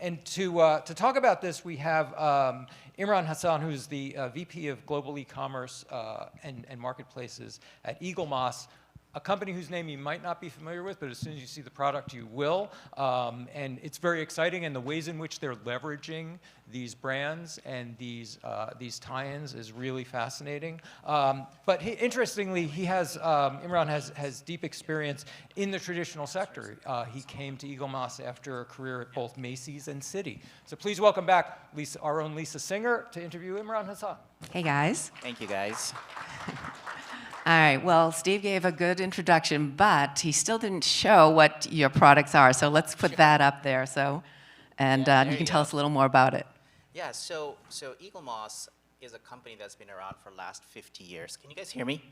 And to talk about this, we have Imran Hassan, who's the VP of Global E-commerce and Marketplaces at Eaglemoss, a company whose name you might not be familiar with, but as soon as you see the product, you will. And it's very exciting, and the ways in which they're leveraging these brands and these tie-ins is really fascinating. But interestingly, Imran has deep experience in the traditional sector. He came to Eaglemoss after a career at both Macy's and Citi. So please welcome back our own Lisa Singer to interview Imran Hassan. Hey, guys. Thank you, guys. All right, well, Steve gave a good introduction, but he still didn't show what your products are, so let's put that up there. And you can tell us a little more about it. Yeah, so Eaglemoss is a company that's been around for the last 50 years. Can you guys hear me?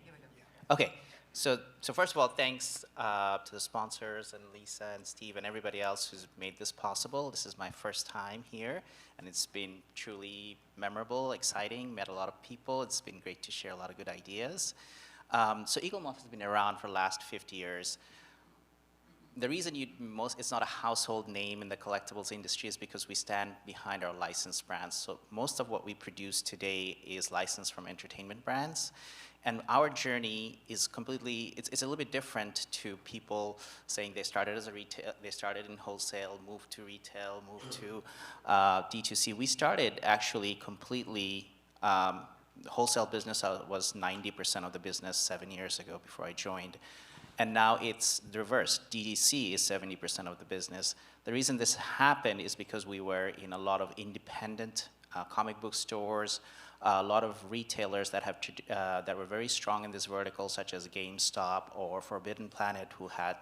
Okay, so first of all, thanks to the sponsors and Lisa and Steve and everybody else who's made this possible. This is my first time here, and it's been truly memorable, exciting, met a lot of people. It's been great to share a lot of good ideas. So Eaglemoss has been around for the last 50 years. The reason it's not a household name in the collectibles industry is because we stand behind our licensed brands. So most of what we produce today is licensed from entertainment brands. And our journey is it's a little bit different to people saying they started as a retail, they started in wholesale, moved to retail, moved to D2C. We started actually completely, the wholesale business was 90% of the business 7 years ago before I joined. And now it's the reverse. DTC is 70% of the business. The reason this happened is because we were in a lot of independent comic book stores, a lot of retailers that were very strong in this vertical, such as GameStop or Forbidden Planet, who had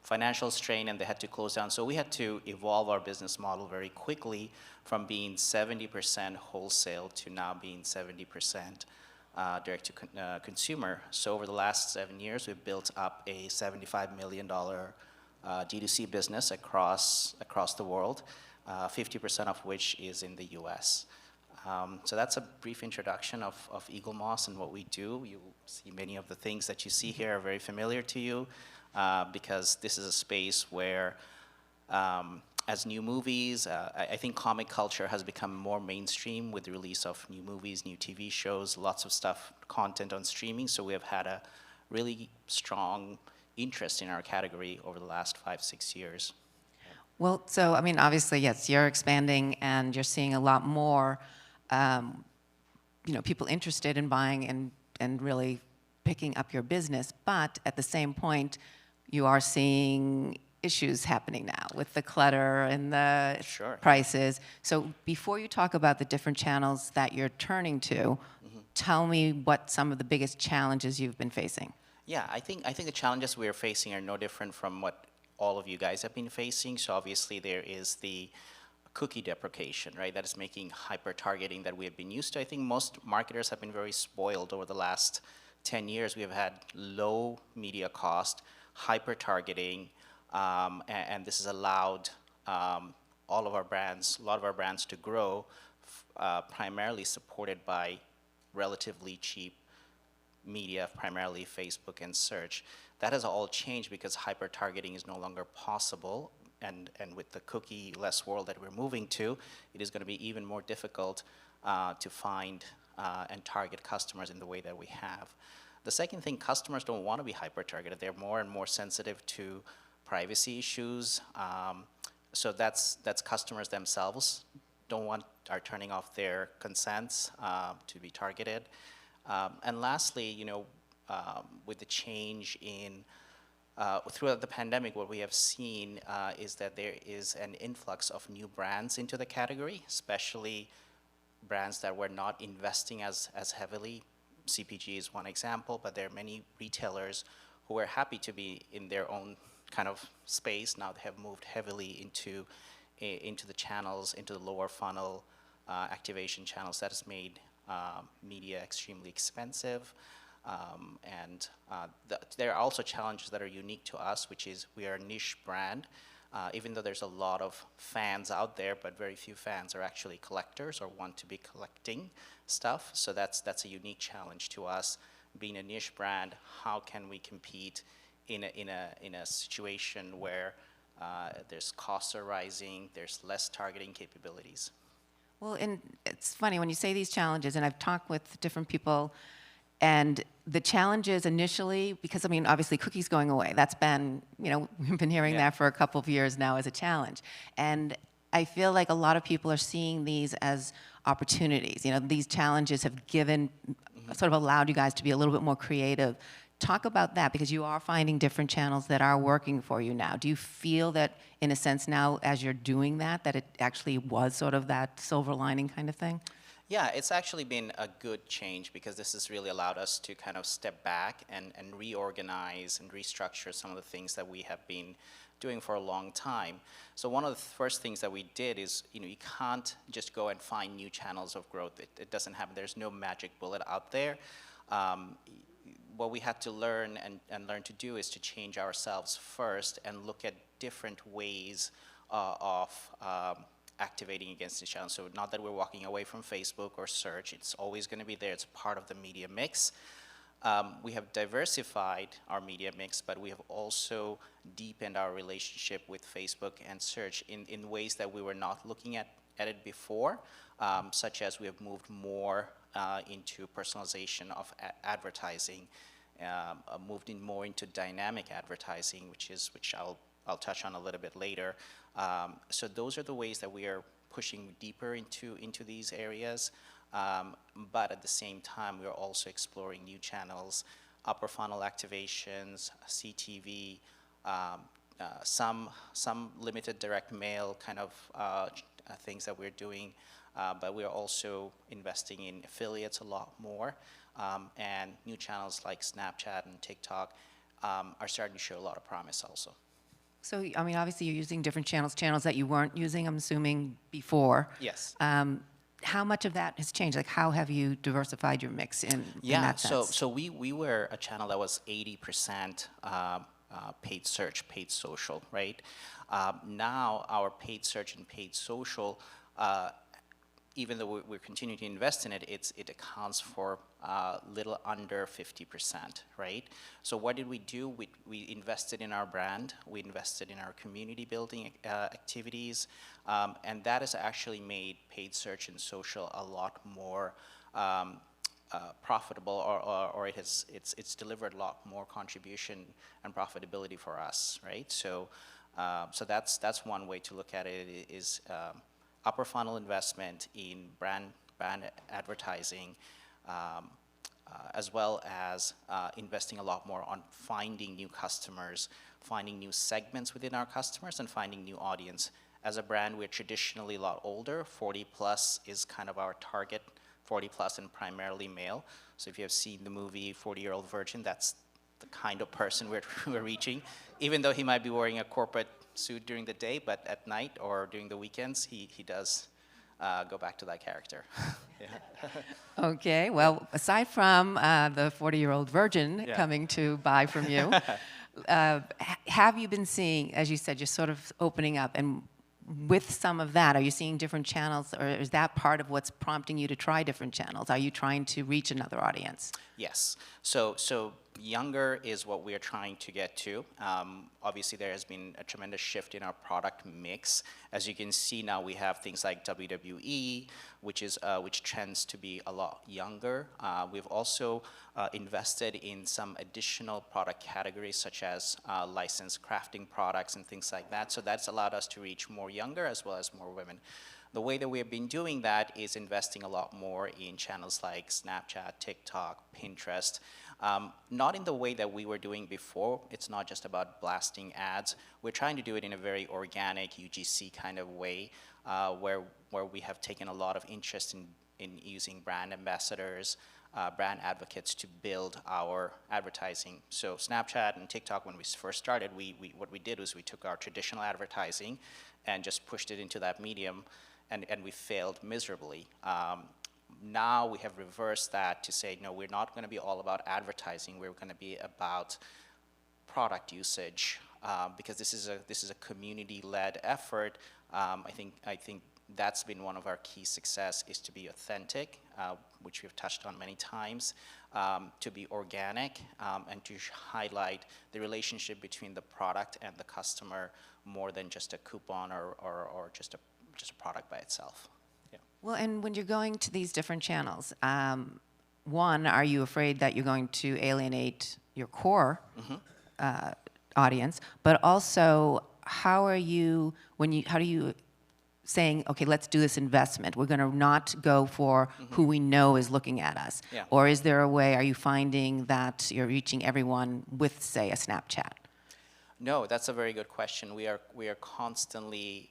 financial strain and they had to close down. So we had to evolve our business model very quickly from being 70% wholesale to now being 70% direct to consumer. So over the last 7 years, we've built up a $75 million D2C business across the world, 50% of which is in the US. So that's a brief introduction of Eaglemoss and what we do. You'll see many of the things that you see here are very familiar to you because this is a space where as new movies, I think comic culture has become more mainstream with the release of new movies, new TV shows, lots of stuff, content on streaming. So we have had a really strong interest in our category over the last 5-6 years. Well, so, I mean, obviously, yes, you're expanding and you're seeing a lot more, people interested in buying and really picking up your business. But at the same point, you are seeing issues happening now with the clutter and the prices. So before you talk about the different channels that you're turning to, tell me what some of the biggest challenges you've been facing. Yeah, I think the challenges we're facing are no different from what all of you guys have been facing. So obviously there is the cookie deprecation, right? That is making hyper-targeting that we have been used to. I think most marketers have been very spoiled over the last 10 years. We have had low media cost, hyper-targeting, and this has allowed a lot of our brands to grow, primarily supported by relatively cheap media, primarily Facebook and search. That has all changed because hyper-targeting is no longer possible, and with the cookie-less world that we're moving to, it is going to be even more difficult to find and target customers in the way that we have. The second thing, customers don't want to be hyper-targeted. They're more and more sensitive to privacy issues. So that's customers themselves are turning off their consents to be targeted. And lastly, with the change in throughout the pandemic, what we have seen is that there is an influx of new brands into the category, especially brands that were not investing as heavily. CPG is one example, but there are many retailers who are happy to be in their own kind of space. Now they have moved heavily into the channels, into the lower funnel activation channels. That has made media extremely expensive. There are also challenges that are unique to us, which is we are a niche brand. Even though there's a lot of fans out there, but very few fans are actually collectors or want to be collecting stuff. So that's a unique challenge to us. Being a niche brand, how can we compete in a situation where There's costs are rising. There's less targeting capabilities. Well, and it's funny when you say these challenges, and I've talked with different people, and the challenges initially, because I mean, obviously cookies going away, that's been, we've been hearing that for a couple of years now as a challenge. And I feel like a lot of people are seeing these as opportunities. These challenges have given, sort of allowed you guys to be a little bit more creative. Talk about that, because you are finding different channels that are working for you now. Do you feel that, in a sense now, as you're doing that it actually was sort of that silver lining kind of thing? Yeah, it's actually been a good change, because this has really allowed us to kind of step back and reorganize and restructure some of the things that we have been doing for a long time. So one of the first things that we did is, you can't just go and find new channels of growth. It doesn't happen. There's no magic bullet out there. What we had to learn and learn to do is to change ourselves first and look at different ways of activating against the channel. So not that we're walking away from Facebook or search. It's always going to be there. It's part of the media mix. We have diversified our media mix, but we have also deepened our relationship with Facebook and search in ways that we were not looking at it before, such as we have moved more into personalization of advertising, moved in more into dynamic advertising, which I'll touch on a little bit later. So those are the ways that we are pushing deeper into these areas. But at the same time, we are also exploring new channels, upper funnel activations, CTV, some limited direct mail kind of things that we're doing. But we are also investing in affiliates a lot more. And new channels like Snapchat and TikTok are starting to show a lot of promise also. So, I mean, obviously you're using different channels that you weren't using, I'm assuming, before. Yes. How much of that has changed? Like, how have you diversified your mix in that sense? So we were a channel that was 80% paid search, paid social, right? Now our paid search and paid social, even though we're continuing to invest in it, it accounts for little under 50%, right? So what did we do? We invested in our brand, we invested in our community building activities, and that has actually made paid search and social a lot more profitable, or it's delivered a lot more contribution and profitability for us, right? So so that's one way to look at it, is upper funnel investment in brand advertising, as well as investing a lot more on finding new customers, finding new segments within our customers, and finding new audience. As a brand, we're traditionally a lot older. 40 plus is kind of our target, 40 plus and primarily male. So if you have seen the movie 40-Year-Old Virgin, that's the kind of person we're reaching. Even though he might be wearing a corporate suit during the day, but at night or during the weekends, he does go back to that character. Yeah. Okay, well, aside from the 40-year-old virgin coming to buy from you, have you been seeing, as you said, just sort of opening up, and with some of that, are you seeing different channels, or is that part of what's prompting you to try different channels? Are you trying to reach another audience? Yes. So younger is what we are trying to get to. Obviously, there has been a tremendous shift in our product mix. As you can see now, we have things like WWE, which tends to be a lot younger. We've also invested in some additional product categories, such as licensed crafting products and things like that. So that's allowed us to reach more younger as well as more women. The way that we have been doing that is investing a lot more in channels like Snapchat, TikTok, Pinterest. Not in the way that we were doing before. It's not just about blasting ads. We're trying to do it in a very organic UGC kind of way, where we have taken a lot of interest in using brand ambassadors, brand advocates to build our advertising. So Snapchat and TikTok, when we first started, what we did was we took our traditional advertising and just pushed it into that medium, and we failed miserably. Now we have reversed that to say, no, we're not going to be all about advertising. We're going to be about product usage, because this is a community-led effort. I think That's been one of our key success, is to be authentic, which we've touched on many times, to be organic, and to highlight the relationship between the product and the customer more than just a coupon or just a product by itself. Yeah. Well, and when you're going to these different channels, one, are you afraid that you're going to alienate your core audience? But also, how do you saying, okay, let's do this investment. We're going to not go for who we know is looking at us. Yeah. Or is there a way, are you finding that you're reaching everyone with, say, a Snapchat? No, that's a very good question. We are constantly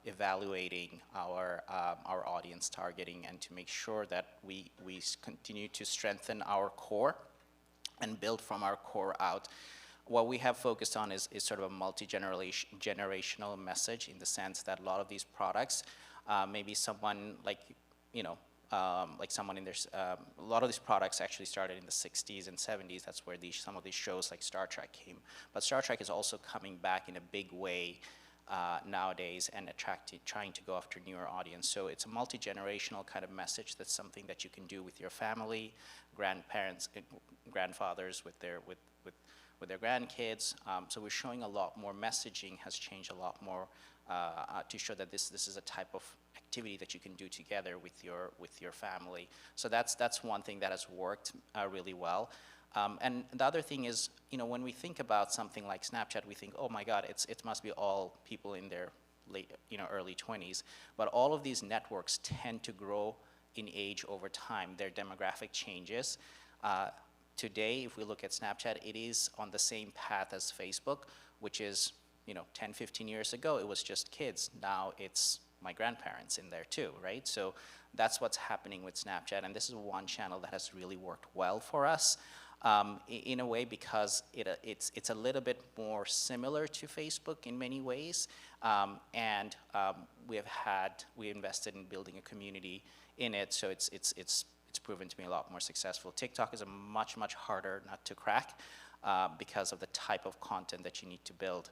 evaluating our audience targeting, and to make sure that we continue to strengthen our core and build from our core out. What we have focused on is sort of a multi-generational message, in the sense that a lot of these products, maybe someone like, like someone in their, a lot of these products actually started in the 60s and 70s. That's where some of these shows like Star Trek came. But Star Trek is also coming back in a big way nowadays, and trying to go after newer audience. So it's a multi-generational kind of message. That's something that you can do with your family, grandparents, grandfathers with their grandkids. So we're showing a lot more. Messaging has changed a lot more to show that this is a type of activity that you can do together with your family. So that's one thing that has worked really well. And the other thing is, when we think about something like Snapchat, we think, oh my God, it must be all people in their late, early 20s. But all of these networks tend to grow in age over time. Their demographic changes. Today, if we look at Snapchat, it is on the same path as Facebook, which is, 10, 15 years ago, it was just kids. Now it's my grandparents in there too, right? So that's what's happening with Snapchat, and this is one channel that has really worked well for us, in a way, because it's a little bit more similar to Facebook in many ways, and we invested in building a community in it, so it's proven to be a lot more successful. TikTok is a much harder nut to crack because of the type of content that you need to build,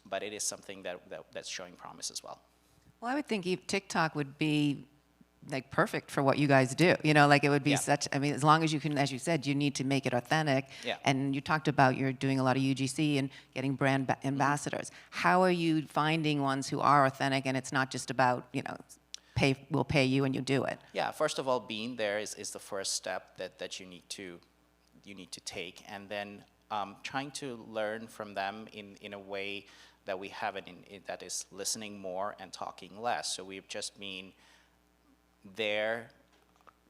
but it is something that's showing promise as well. Well, I would think TikTok would be like perfect for what you guys do. Like it would be as long as you can, as you said, you need to make it authentic. Yeah. And you talked about you're doing a lot of UGC and getting brand ambassadors. How are you finding ones who are authentic and it's not just about, we'll pay you and you do it? Yeah, first of all, being there is the first step that you need to take, and then trying to learn from them in a way that we have that is listening more and talking less. So we've just been there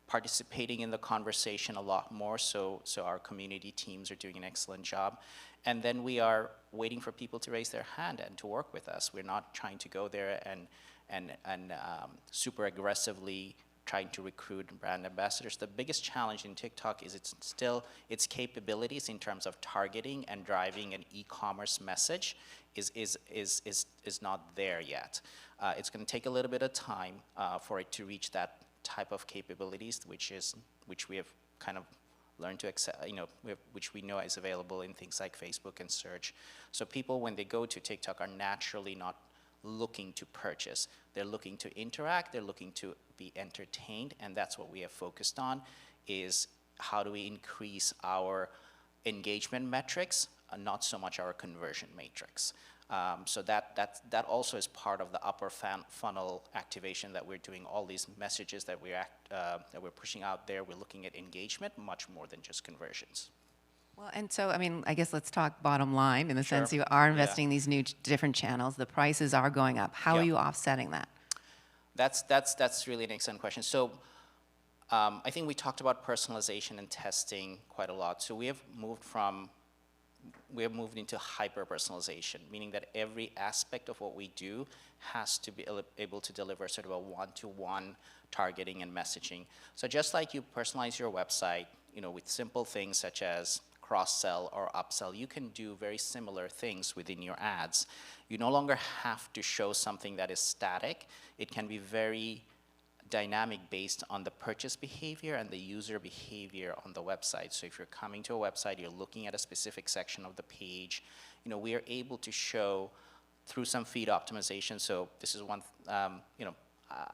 participating in the conversation a lot more, so our community teams are doing an excellent job. And then we are waiting for people to raise their hand and to work with us. We're not trying to go there and super aggressively trying to recruit brand ambassadors. The biggest challenge in TikTok is its capabilities in terms of targeting and driving an e-commerce message is not there yet. It's going to take a little bit of time for it to reach that type of capabilities, which we have kind of learned to accept, which we know is available in things like Facebook and search. So people, when they go to TikTok, are naturally not looking to purchase. They're looking to interact, they're looking to be entertained, and that's what we have focused on, is how do we increase our engagement metrics, not so much our conversion matrix. So that also is part of the upper funnel activation that we're doing. All these messages that we're pushing out there, we're looking at engagement much more than just conversions. Well, and so, I guess let's talk bottom line in the sense you are investing in these new different channels. The prices are going up. How are you offsetting that? That's really an excellent question. So I think we talked about personalization and testing quite a lot. So we have moved into hyper-personalization, meaning that every aspect of what we do has to be able to deliver sort of a one-to-one targeting and messaging. So just like you personalize your website, with simple things such as cross-sell or upsell, you can do very similar things within your ads. You no longer have to show something that is static. It can be very dynamic based on the purchase behavior and the user behavior on the website. So if you're coming to a website, you're looking at a specific section of the page, we are able to show through some feed optimization. So this is one,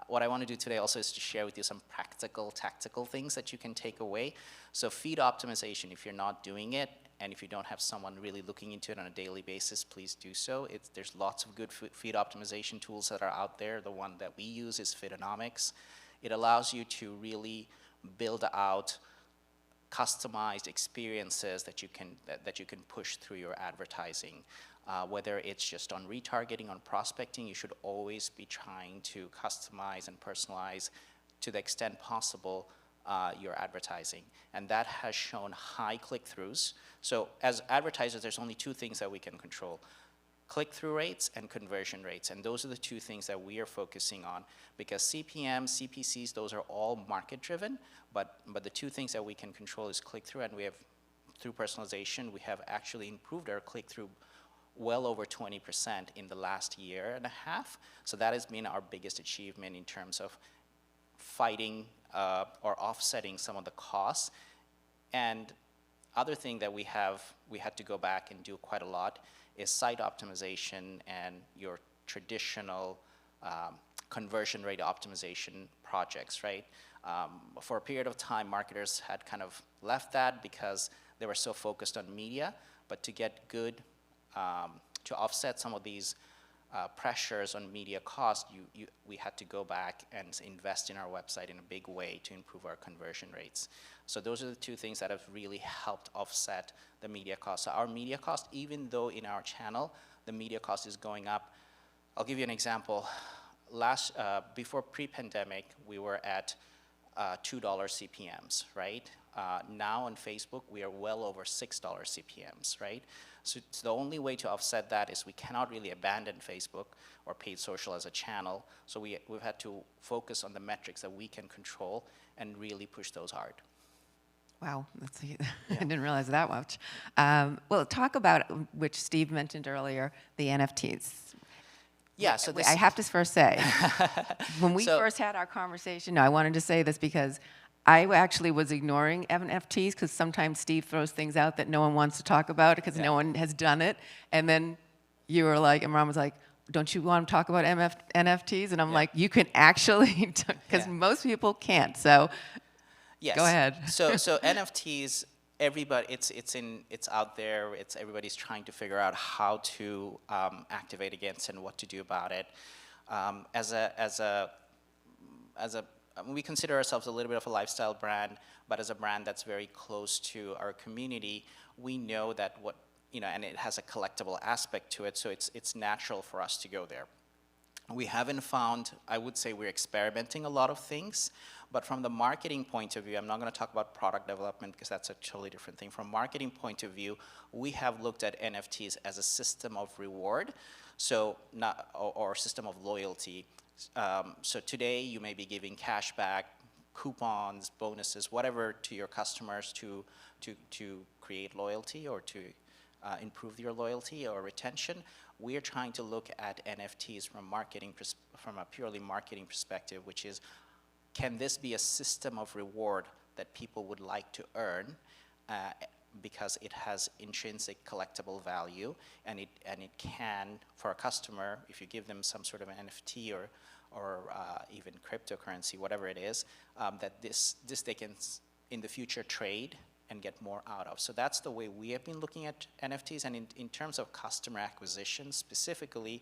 what I want to do today also is to share with you some practical, tactical things that you can take away. So feed optimization, if you're not doing it, and if you don't have someone really looking into it on a daily basis, please do so. There's lots of good feed optimization tools that are out there. The one that we use is Feedonomics. It allows you to really build out customized experiences that you can push through your advertising. Whether it's just on retargeting, on prospecting, you should always be trying to customize and personalize to the extent possible your advertising. And that has shown high click-throughs. So as advertisers, there's only two things that we can control: click-through rates and conversion rates. And those are the two things that we are focusing on, because CPM, CPCs, those are all market-driven, but the two things that we can control is click-through, and we have, through personalization, we have actually improved our click-through well over 20% in the last year and a half. So that has been our biggest achievement in terms of fighting or offsetting some of the costs. And other thing that we had to go back and do quite a lot is site optimization and your traditional conversion rate optimization projects, right? For a period of time, marketers had kind of left that because they were so focused on media, but to get good, to offset some of these pressures on media cost, we had to go back and invest in our website in a big way to improve our conversion rates. So those are the two things that have really helped offset the media cost. So our media cost, even though in our channel, the media cost is going up. I'll give you an example. Before pre-pandemic, we were at $2 CPMs, right? Now on Facebook, we are well over $6 CPMs, right? So the only way to offset that is we cannot really abandon Facebook or paid social as a channel. So we've had to focus on the metrics that we can control and really push those hard. Wow, I didn't realize that much. Well, talk about, which Steve mentioned earlier, the NFTs. Yeah, so I have to first say, when we first had our conversation, I wanted to say this because I actually was ignoring NFTs because sometimes Steve throws things out that no one wants to talk about because no one has done it. And then you were like, Imran was like, don't you want to talk about NFTs? And I'm like, you can actually, because most people can't. So go ahead. So NFTs, everybody, it's out there. Everybody's trying to figure out how to activate against and what to do about it. We consider ourselves a little bit of a lifestyle brand, but as a brand that's very close to our community, we know that and it has a collectible aspect to it, so it's natural for us to go there. We haven't found, I would say we're experimenting a lot of things, but from the marketing point of view, I'm not going to talk about product development because that's a totally different thing. From a marketing point of view, we have looked at NFTs as a system of reward, or system of loyalty. So today you may be giving cash back, coupons, bonuses, whatever to your customers to create loyalty or to improve your loyalty or retention. We are trying to look at NFTs from a purely marketing perspective, which is, can this be a system of reward that people would like to earn because it has intrinsic collectible value, and it can, for a customer, if you give them some sort of an NFT or even cryptocurrency, whatever it is, that this they can in the future trade and get more out of. So that's the way we have been looking at NFTs. And in terms of customer acquisition specifically,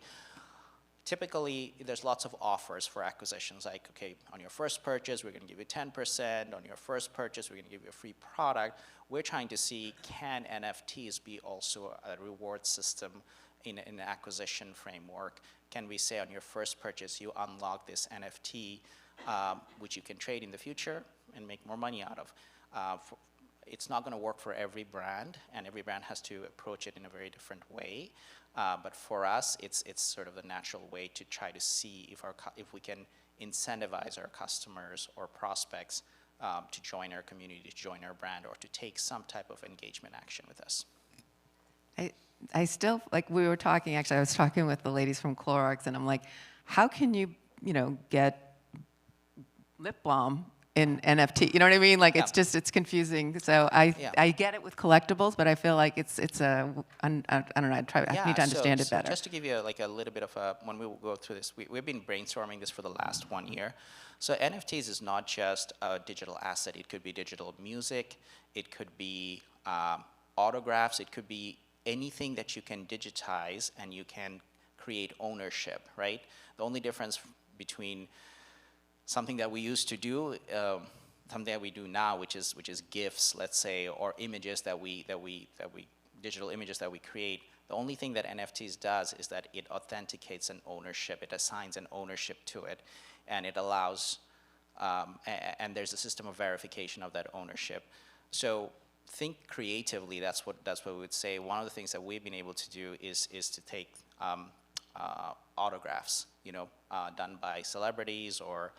typically there's lots of offers for acquisitions, like, okay, on your first purchase, we're going to give you 10%. On your first purchase, we're going to give you a free product. We're trying to see, can NFTs be also a reward system in an acquisition framework? Can we say on your first purchase, you unlock this NFT, which you can trade in the future and make more money out of? It's not going to work for every brand, and every brand has to approach it in a very different way. But for us, it's sort of the natural way to try to see if we can incentivize our customers or prospects to join our community, to join our brand, or to take some type of engagement action with us. I still, like we were talking, actually, I was talking with the ladies from Clorox, and I'm like, how can you, get lip balm in NFT. You know what I mean? Like it's Yeah. just, it's confusing. So I get it with collectibles, but I feel like it's I don't know, I need to understand it better. Just to give you like a little bit of a, when we will go through this, we've been brainstorming this for the last 1 year. So NFTs is not just a digital asset. It could be digital music. It could be autographs. It could be anything that you can digitize and you can create ownership, right? The only difference between something that we used to do, something that we do now, which is GIFs, let's say, or images digital images that we create. The only thing that NFTs does is that it authenticates an ownership. It assigns an ownership to it, and it allows, and there's a system of verification of that ownership. So think creatively. That's what we would say. One of the things that we've been able to do is to take autographs, done by celebrities or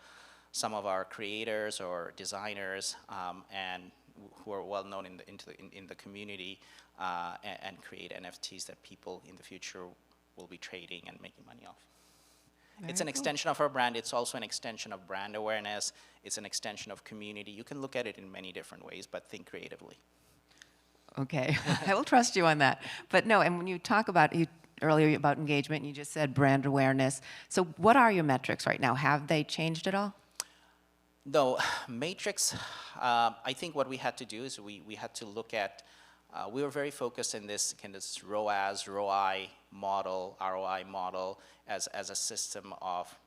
some of our creators or designers, and who are well known in the community, and create NFTs that people in the future will be trading and making money off. It's an extension of our brand. It's also an extension of brand awareness. It's an extension of community. You can look at it in many different ways, but think creatively. Okay, I will trust you on that. But no, and when you talk about, earlier about engagement, you just said brand awareness. So what are your metrics right now? Have they changed at all? No, matrix, I think what we had to do is we had to look at, we were very focused in this ROAS, ROI model, ROI model as a system of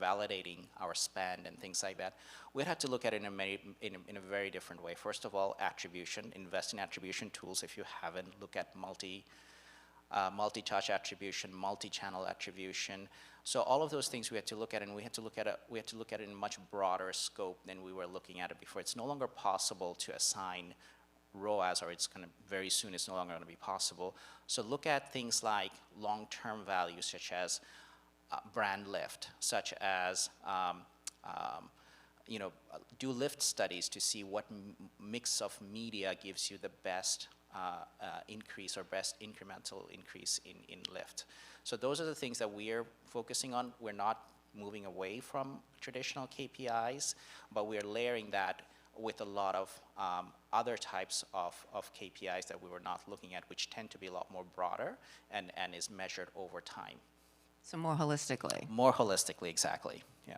validating our spend and things like that. We had to look at it in a very different way. First of all, attribution, invest in attribution tools. If you haven't, look at multi-touch attribution, multi-channel attribution. So all of those things we had to look at, and we had to look at it in a much broader scope than we were looking at it before. It's no longer possible to assign ROAS, or very soon it's no longer going to be possible. So look at things like long-term values, such as brand lift, such as do lift studies to see what mix of media gives you the best increase or best incremental increase in lift. So those are the things that we're focusing on. We're not moving away from traditional KPIs, but we're layering that with a lot of other types of KPIs that we were not looking at, which tend to be a lot more broader and is measured over time. So more holistically. More holistically, exactly, yeah.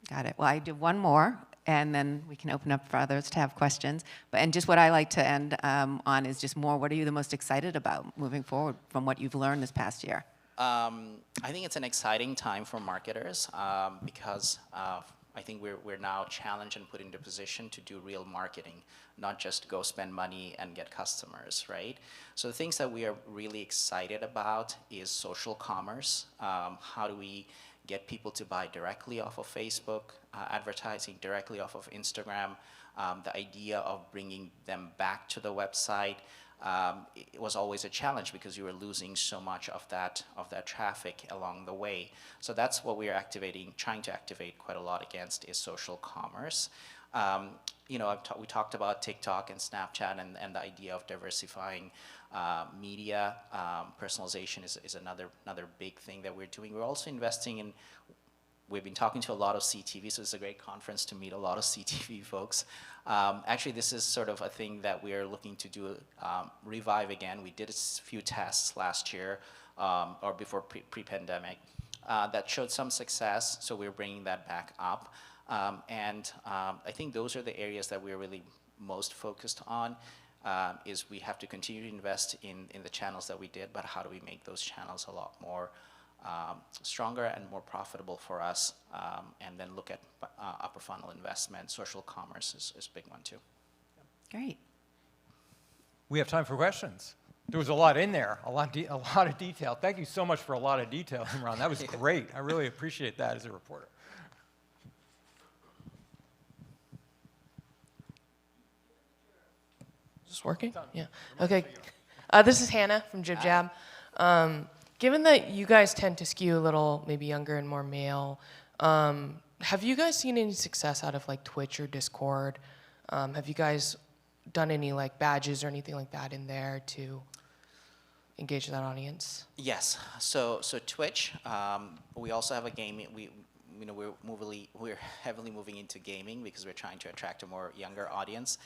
Got it. Well, I do one more, and then we can open up for others to have questions. And just what I like to end on is just more, what are you the most excited about moving forward from what you've learned this past year? I think it's an exciting time for marketers because I think we're now challenged and put into position to do real marketing, not just go spend money and get customers, right? So the things that we are really excited about is social commerce. How do we get people to buy directly off of Facebook, advertising directly off of Instagram, the idea of bringing them back to the website. It was always a challenge because you were losing so much of that traffic along the way. So that's what we are trying to activate quite a lot against is social commerce. We talked about TikTok and Snapchat and the idea of diversifying media. Personalization is another big thing that we're doing. We're also investing in. We've been talking to a lot of CTV, so it's a great conference to meet a lot of CTV folks. Actually, this is sort of a thing that we are looking to do, revive again. We did a few tests last year, or before pre-pandemic, that showed some success, so we're bringing that back up. I think those are the areas that we're really most focused on, is we have to continue to invest in the channels that we did, but how do we make those channels a lot more stronger and more profitable for us, and then look at upper funnel investment. Social commerce is a big one too. Great. We have time for questions. There was a lot in there, a lot of detail. Thank you so much for a lot of detail, Imran. That was great. I really appreciate that as a reporter. Is this working? Yeah. Okay. This is Hannah from Jib Jab. Given that you guys tend to skew a little maybe younger and more male, have you guys seen any success out of like Twitch or Discord? Have you guys done any like badges or anything like that in there to engage that audience? Yes. So Twitch. We also have a gaming. we're heavily moving into gaming because we're trying to attract a more younger audience.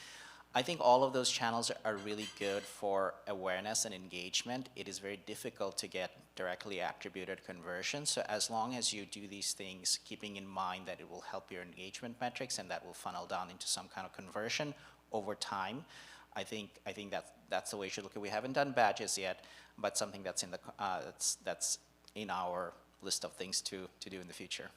I think all of those channels are really good for awareness and engagement. It is very difficult to get directly attributed conversion. So as long as you do these things, keeping in mind that it will help your engagement metrics and that will funnel down into some kind of conversion over time, I think that's the way you should look at it. We haven't done badges yet, but something that's in the that's in our list of things to do in the future.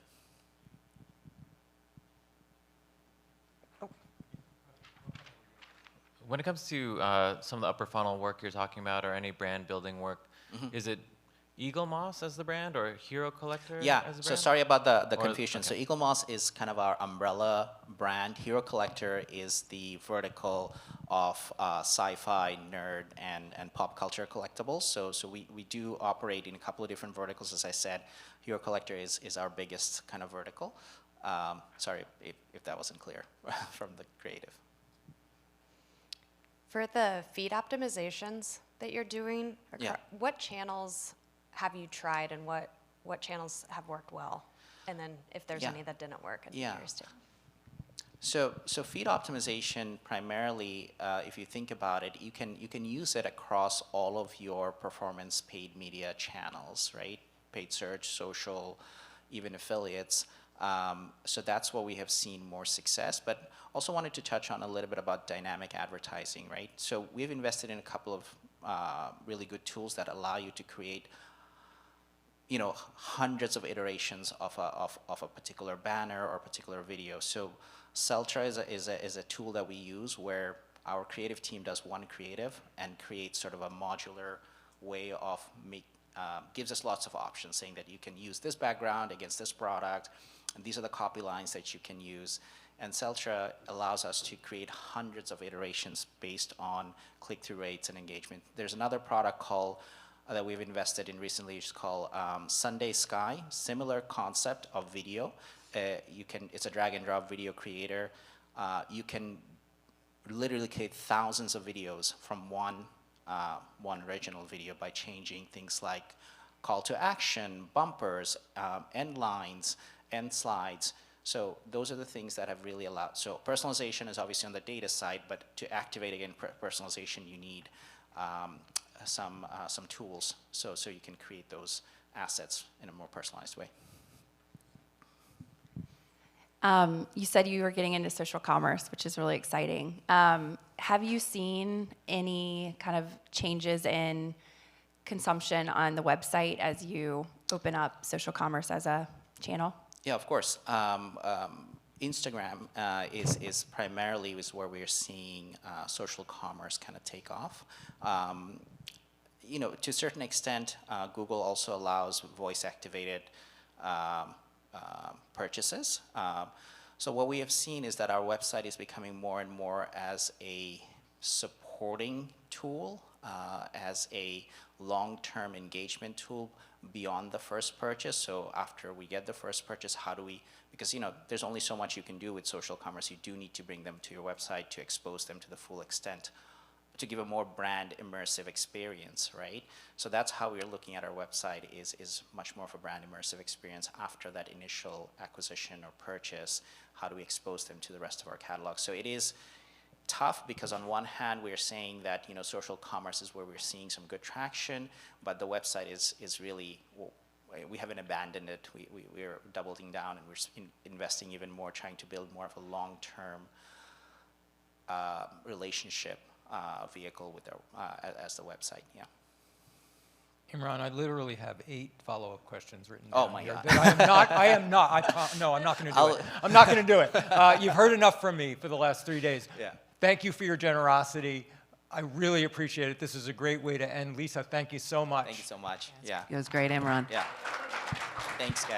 When it comes to some of the upper funnel work you're talking about, or any brand building work, is it Eaglemoss as the brand, or Hero Collector Yeah, as the brand? so sorry about the Or- confusion. okay. So Eaglemoss is kind of our umbrella brand. Hero Collector is the vertical of sci-fi, nerd, and pop culture collectibles. So we do operate in a couple of different verticals, as I said. Hero Collector is our biggest kind of vertical. Sorry if that wasn't clear from the creative. For the feed optimizations that you're doing, Yeah. what channels have you tried and what channels have worked well? And then if there's Yeah. any that didn't work, I'd be Yeah. curious too. So feed optimization primarily, if you think about it, you can use it across all of your performance paid media channels, right? Paid search, social, even affiliates. So that's what we have seen more success, but also wanted to touch on a little bit about dynamic advertising, right? So we've invested in a couple of really good tools that allow you to create, hundreds of iterations of a particular banner or a particular video. So Celtra is a tool that we use where our creative team does one creative and creates sort of a modular way of gives us lots of options, saying that you can use this background against this product, and these are the copy lines that you can use. And Celtra allows us to create hundreds of iterations based on click-through rates and engagement. There's another product that we've invested in recently, which is called Sunday Sky. Similar concept of video. It's a drag and drop video creator. You can literally create thousands of videos from one original video by changing things like call to action, bumpers, end lines, end slides. So those are the things that have really allowed. So personalization is obviously on the data side, but to activate again personalization, you need some tools so you can create those assets in a more personalized way. You said you were getting into social commerce, which is really exciting. Have you seen any kind of changes in consumption on the website as you open up social commerce as a channel? Yeah, of course. Instagram is primarily where we're seeing social commerce kind of take off. To a certain extent, Google also allows voice-activated purchases. So what we have seen is that our website is becoming more and more as a supporting tool, as a long-term engagement tool beyond the first purchase. So after we get the first purchase, because there's only so much you can do with social commerce. You do need to bring them to your website to expose them to the full extent, to give a more brand immersive experience, right? So that's how we're looking at our website is much more of a brand immersive experience after that initial acquisition or purchase. How do we expose them to the rest of our catalog? So it is tough because on one hand we're saying that social commerce is where we're seeing some good traction, but the website is really, we haven't abandoned it. We're doubling down and we're investing even more, trying to build more of a long-term relationship vehicle with as the website. Yeah. Imran, I literally have 8 follow-up questions written Oh down my here, God. but I am not. No, I'm not going to do it. I'm not going to do it. You've heard enough from me for the last 3 days. Yeah. Thank you for your generosity. I really appreciate it. This is a great way to end. Lisa, thank you so much. Thank you so much. Yeah. It was great, Imran. Yeah. Thanks, guys.